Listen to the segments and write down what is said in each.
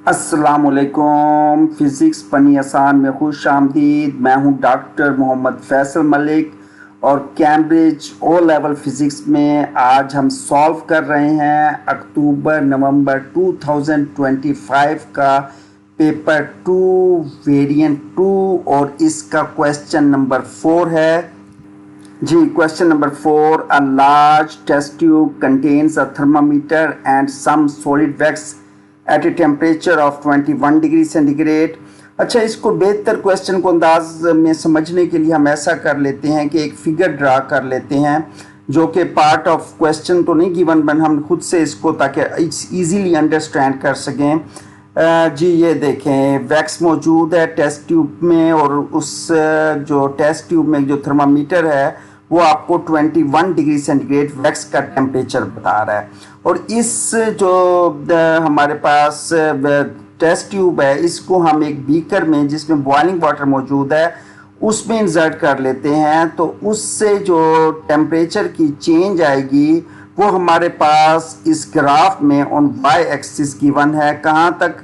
अस्सलामुअलैकुम। फ़िज़िक्स पनी आसान में खुश आमदीद। मैं हूं डॉक्टर मोहम्मद फैसल मलिक और कैम्ब्रिज ओ लेवल फ़िज़िक्स में आज हम सॉल्व कर रहे हैं अक्टूबर नवंबर 2025 का पेपर 2 वेरिएंट 2 और इसका क्वेश्चन नंबर 4 है जी। Question number 4, a large test tube contains a thermometer and some solid wax at a temperature of 21 degree centigrade. अच्छा, इसको बेहतर क्वेश्चन को अंदाज में समझने के लिए हम ऐसा कर लेते हैं कि एक फिगर ड्रा कर लेते हैं जो कि पार्ट ऑफ क्वेश्चन तो नहीं गिवन बन, हम खुद से इसको ताकि इजीली अंडरस्टैंड कर सकें। जी ये देखें, वैक्स मौजूद है टेस्ट ट्यूब में और उस जो टेस्ट ट्यूब में जो थर्मामीटर है वो आपको 21 डिग्री सेंटीग्रेड वैक्स का टेम्परेचर बता रहा है। और इस जो हमारे पास टेस्ट ट्यूब है इसको हम एक बीकर में जिसमें बॉइलिंग वाटर मौजूद है उसमें इंसर्ट कर लेते हैं, तो उससे जो टेम्परेचर की चेंज आएगी वो हमारे पास इस ग्राफ में ऑन वाई एक्सिस गिवन है। कहाँ तक?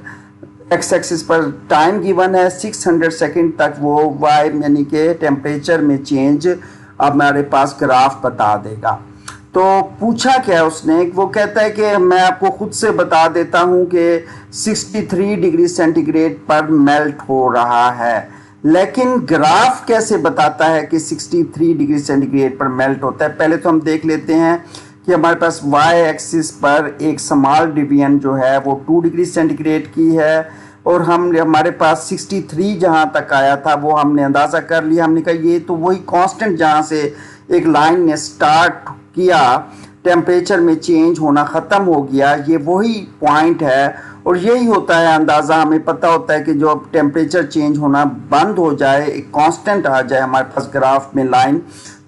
एक्स एक्सिस पर टाइम गिवन है 600 सेकेंड तक, वो वाई यानी कि टेम्परेचर में चेंज हमारे पास ग्राफ बता देगा। तो पूछा क्या उसने, वो कहता है कि मैं आपको खुद से बता देता हूं कि 63 डिग्री सेंटीग्रेड पर मेल्ट हो रहा है, लेकिन ग्राफ कैसे बताता है कि 63 डिग्री सेंटीग्रेड पर मेल्ट होता है। पहले तो हम देख लेते हैं कि हमारे पास वाई एक्सिस पर एक स्मॉल डिवीजन जो है वो 2 डिग्री सेंटीग्रेड की है और हमारे पास 63 जहाँ तक आया था वो हमने अंदाज़ा कर लिया। हमने कहा ये तो वही कांस्टेंट जहाँ से एक लाइन ने स्टार्ट किया टेम्परेचर में चेंज होना ख़त्म हो गया, ये वही पॉइंट है। और यही होता है अंदाज़ा, हमें पता होता है कि जो टेम्परेचर चेंज होना बंद हो जाए, एक कांस्टेंट आ जाए हमारे पास ग्राफ में लाइन,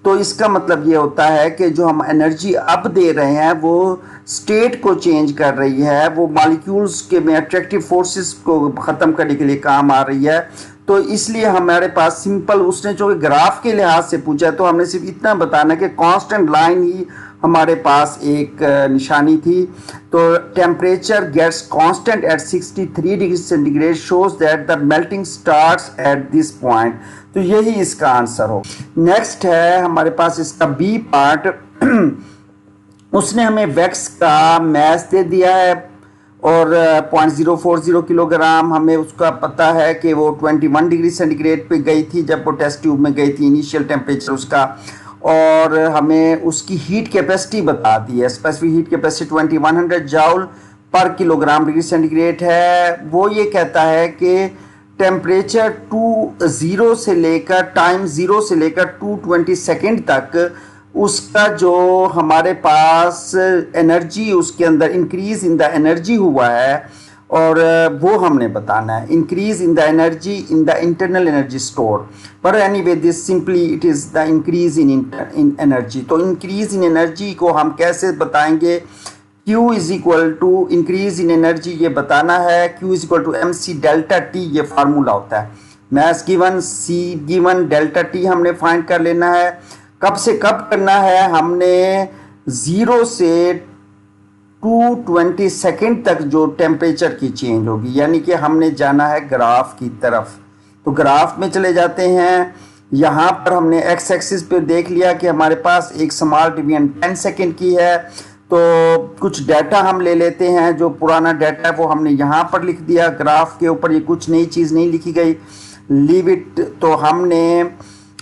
तो इसका मतलब ये होता है कि जो हम एनर्जी अब दे रहे हैं वो स्टेट को चेंज कर रही है, वो मॉलिक्यूल्स के में अट्रैक्टिव फोर्सेस को ख़त्म करने के लिए काम आ रही है। तो इसलिए हमारे पास सिंपल उसने जो ग्राफ के लिहाज से पूछा तो हमने सिर्फ इतना बताना कि कांस्टेंट लाइन ही हमारे पास एक निशानी थी। तो temperature gets constant at 63 degree centigrade shows that the melting starts at this point. तो यही इसका आंसर हो। नेक्स्ट है हमारे पास इसका बी पार्ट। उसने हमें वैक्स का मैस दे दिया है और 0.040 किलोग्राम, हमें उसका पता है कि वो 21 डिग्री सेंटीग्रेड पे गई थी जब वो टेस्ट ट्यूब में गई थी, इनिशियल टेम्परेचर उसका, और हमें उसकी हीट कैपेसिटी बता दी है। स्पेसिफिक हीट कैपेसिटी 2100 जूल पर किलोग्राम डिग्री सेंटीग्रेड है। वो ये कहता है कि टेम्परेचर 0 से लेकर टाइम 0 से लेकर 220 सेकेंड तक उसका जो हमारे पास एनर्जी उसके अंदर इंक्रीज इन द एनर्जी हुआ है और वो हमने बताना है, increase in the energy in the internal energy store. पर anyway this simply it is the increase in energy. तो इंक्रीज इन एनर्जी को हम कैसे बताएंगे? Q is equal to increase in energy, ये बताना है, Q is equal to MC delta T, ये फार्मूला होता है। Mass given, C given, delta T हमने फाइंड कर लेना है। कब से कब करना है? हमने 0 से 220 सेकेंड तक जो टेम्परेचर की चेंज होगी, यानी कि हमने जाना है ग्राफ की तरफ। तो ग्राफ में चले जाते हैं। यहाँ पर हमने एक्स एक्सिस पे देख लिया कि हमारे पास एक स्मॉल डिवीजन 10 सेकेंड की है। तो कुछ डाटा हम ले लेते हैं, जो पुराना डाटा है वो हमने यहाँ पर लिख दिया ग्राफ के ऊपर, ये कुछ नई चीज़ नहीं लिखी गई, लीव इट। तो हमने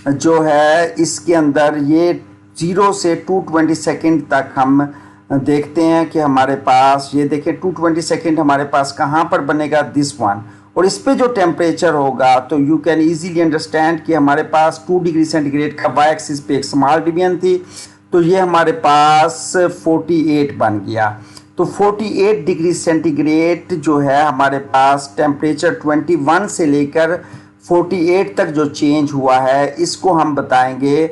जो है इसके अंदर ये 0 से 220 सेकेंड तक हम देखते हैं कि हमारे पास, ये देखें 220 सेकेंड हमारे पास कहाँ पर बनेगा, दिस वन। और इस पे जो टेम्परेचर होगा तो यू कैन इजीली अंडरस्टैंड कि हमारे पास 2 डिग्री सेंटीग्रेड का वाई एक्सिस पे एक स्मॉल डिवीजन थी, तो ये हमारे पास 48 बन गया। तो 48 डिग्री सेंटीग्रेड जो है हमारे पास टेम्परेचर 21 से लेकर 48 तक जो चेंज हुआ है इसको हम बताएंगे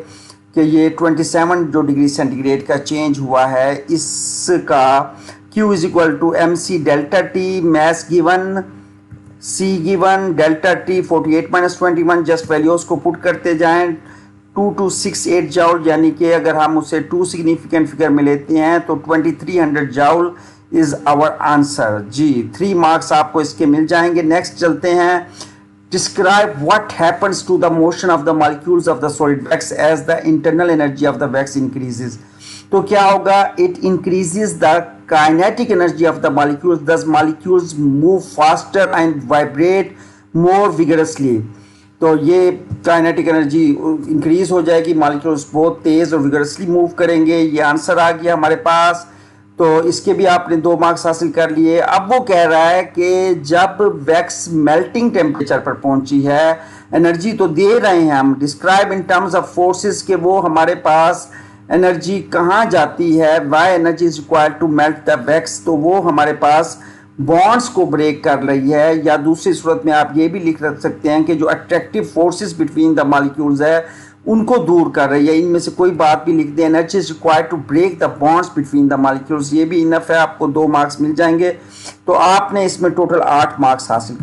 कि ये 27 जो डिग्री सेंटीग्रेड का चेंज हुआ है इसका Q is equal to MC delta T, mass given, C given, delta T 48 minus 21, just values को पुट करते जाएं। 2268 जूल, यानी कि अगर हम उसे 2 सिग्निफिकेंट फिगर में लेते हैं तो 2300 जूल इज आवर आंसर। जी 3 मार्क्स आपको इसके मिल जाएंगे। नेक्स्ट चलते हैं। Describe what happens to the motion of the molecules of the solid wax as the internal energy of the wax increases. तो क्या होगा, it increases the kinetic energy of the molecules, thus molecules move faster and vibrate more vigorously. तो ये kinetic energy increase हो जाएगी, molecules बहुत तेज और vigorously move करेंगे। ये आंसर आ गया हमारे पास। तो इसके भी आपने 2 मार्क्स हासिल कर लिए। अब वो कह रहा है कि जब वैक्स मेल्टिंग टेम्परेचर पर पहुंची है, एनर्जी तो दे रहे हैं हम, describe in terms of forces के वो हमारे पास एनर्जी कहाँ जाती है, why energy is required to melt the wax. तो वो हमारे पास बॉन्ड्स को ब्रेक कर रही है, या दूसरी सूरत में आप ये भी लिख रख सकते हैं कि जो attractive forces between the molecules है उनको दूर कर रही है। इनमें से कोई बात भी लिख दें, energy is required to break the bonds between the molecules, ये भी इनफ है, आपको 2 मार्क्स मिल जाएंगे। तो आपने इसमें टोटल 8 मार्क्स हासिल कर